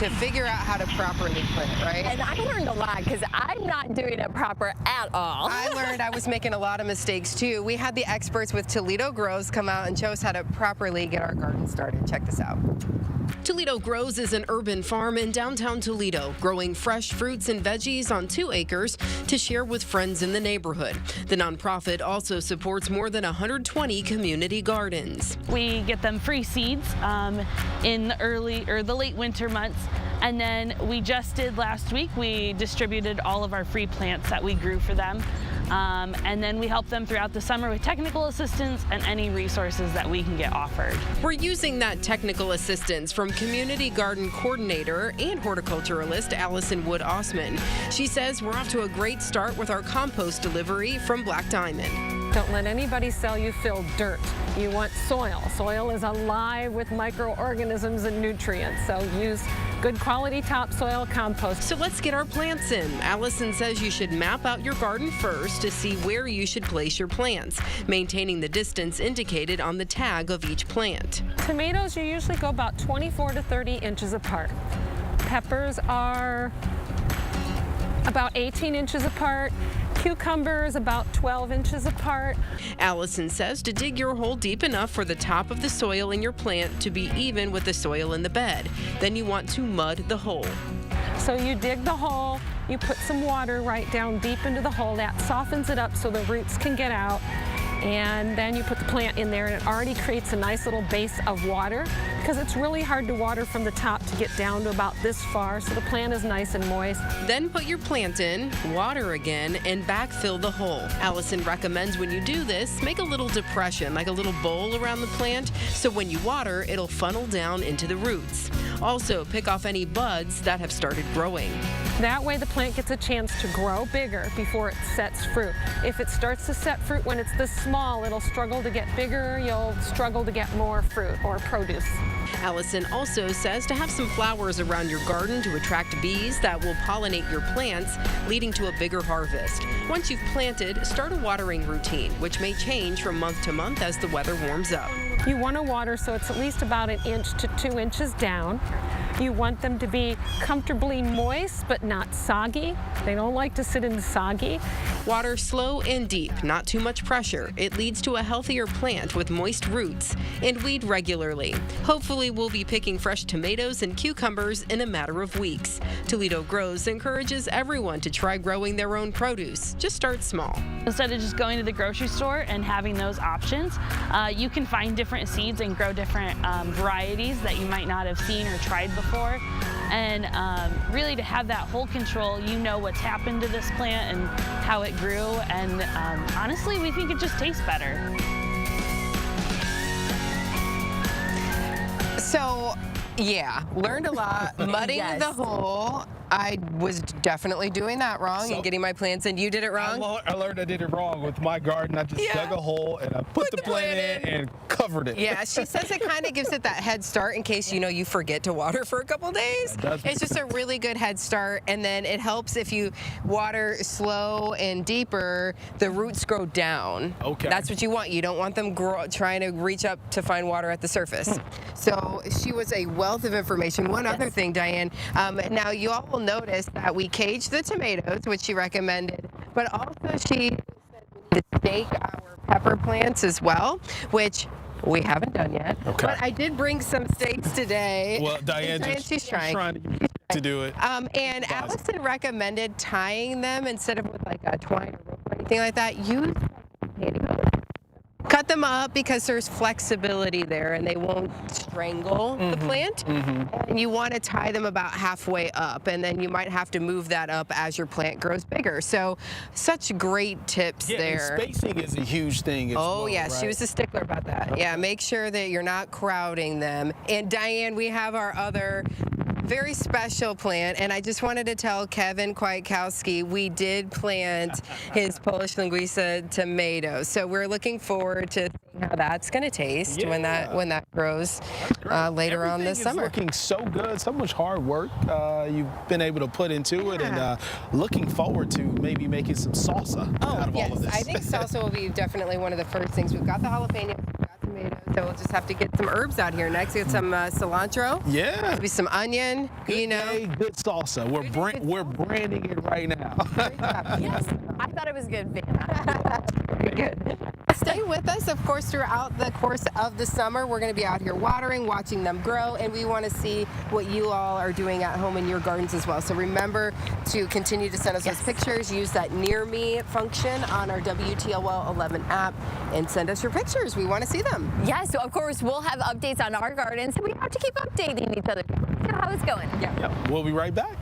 to figure out how to properly plant, right? And I learned a lot because I'm not doing it proper at all. I learned I was making a lot of mistakes too. We had the experts with Toledo Grows come out and show us how to properly get our garden started. Check this out. Toledo Grows is an urban farm in downtown Toledo, growing fresh fruits and veggies on 2 acres to share with friends in the neighborhood. The nonprofit also supports more than 120 community gardens. We get them free seeds in the late winter months. And then we just did last week, we distributed all of our free plants that we grew for them. And then we help them throughout the summer with technical assistance and any resources that we can get offered. We're using that technical assistance from Community Garden Coordinator and horticulturalist Alison Wood-Osmun. She says we're off to a great start with our compost delivery from Black Diamond. Don't let anybody sell you filled dirt. You want soil. Soil is alive with microorganisms and nutrients, so use good quality topsoil compost. So let's get our plants in. Allison says you should map out your garden first to see where you should place your plants, maintaining the distance indicated on the tag of each plant. Tomatoes, you usually go about 24 to 30 inches apart. Peppers are about 18 inches apart. Cucumbers about 12 inches apart. Allison says to dig your hole deep enough for the top of the soil in your plant to be even with the soil in the bed. Then you want to mud the hole. So you dig the hole, you put some water right down deep into the hole. That softens it up so the roots can get out. And then you put the plant in there and it already creates a nice little base of water because it's really hard to water from the top to get down to about this far, so the plant is nice and moist. Then put your plant in, water again, and backfill the hole. Allison recommends when you do this, make a little depression, like a little bowl around the plant, so when you water, it'll funnel down into the roots. Also, pick off any buds that have started growing. That way the plant gets a chance to grow bigger before it sets fruit. If it starts to set fruit when it's this small, it'll struggle to get bigger, you'll struggle to get more fruit or produce. Allison also says to have some flowers around your garden to attract bees that will pollinate your plants, leading to a bigger harvest. Once you've planted, start a watering routine, which may change from month to month as the weather warms up. You want to water so it's at least about 1 inch to 2 inches down. You want them to be comfortably moist but not soggy. They don't like to sit in soggy. Water slow and deep, not too much pressure. It leads to a healthier plant with moist roots. And weed regularly. Hopefully we'll be picking fresh tomatoes and cucumbers in a matter of weeks. Toledo Grows encourages everyone to try growing their own produce. Just start small. Instead of just going to the grocery store and having those options, you can find different seeds and grow different varieties that you might not have seen or tried before. And really to have that whole control, you know what's happened to this plant and how it grew. And honestly, we think it just tastes better. So, yeah, learned a lot. Mudding Yes. the hole. I was definitely doing that wrong and getting my plants in. You did it wrong? I learned I did it wrong with my garden. I just dug a hole and I put the plant in and covered it. Yeah, she says it kind of gives it that head start in case, you forget to water for a couple days. It's just a really good head start, and then it helps if you water slow and deeper, the roots grow down. Okay. That's what you want. You don't want them trying to reach up to find water at the surface. So she was a wealth of information. One other thing, Diane, now you all will notice that we caged the tomatoes, which she recommended, but also she said we need to stake our pepper plants as well, which we haven't done yet. Okay. But I did bring some stakes today. Well, Diane, she's trying to do it. And Allison recommended tying them instead of with like a twine or rope or anything like that. Use pantyhose. Cut them up because there's flexibility there and they won't strangle the plant. And you want to tie them about halfway up, and then you might have to move that up as your plant grows bigger. So such great tips there. And spacing is a huge thing as well, yes, right? she was a stickler about that. Yeah, make sure that you're not crowding them. And Diane, we have our other very special plant, and I just wanted to tell Kevin Kwiatkowski we did plant his Polish linguiça tomatoes. So we're looking forward to seeing how that's going to taste when that grows later on this summer. Everything is looking so good, so much hard work you've been able to put into it, and looking forward to maybe making some salsa out of all of this. I think salsa will be definitely one of the first things. We've got the jalapenos, we've got tomatoes. So we'll just have to get some herbs out here next. Get some cilantro. Yeah. Maybe some onion. Good day, good salsa. We're branding it right now. Yes, I thought it was good, Vanna. Very good. Stay with us, of course, throughout the course of the summer. We're going to be out here watering, watching them grow, and we want to see what you all are doing at home in your gardens as well. So remember to continue to send us those pictures. Use that Near Me function on our WTOL 11 app and send us your pictures. We want to see them. Yes, so of course we'll have updates on our gardens, and we have to keep updating each other. See how it's going. Yep. We'll be right back.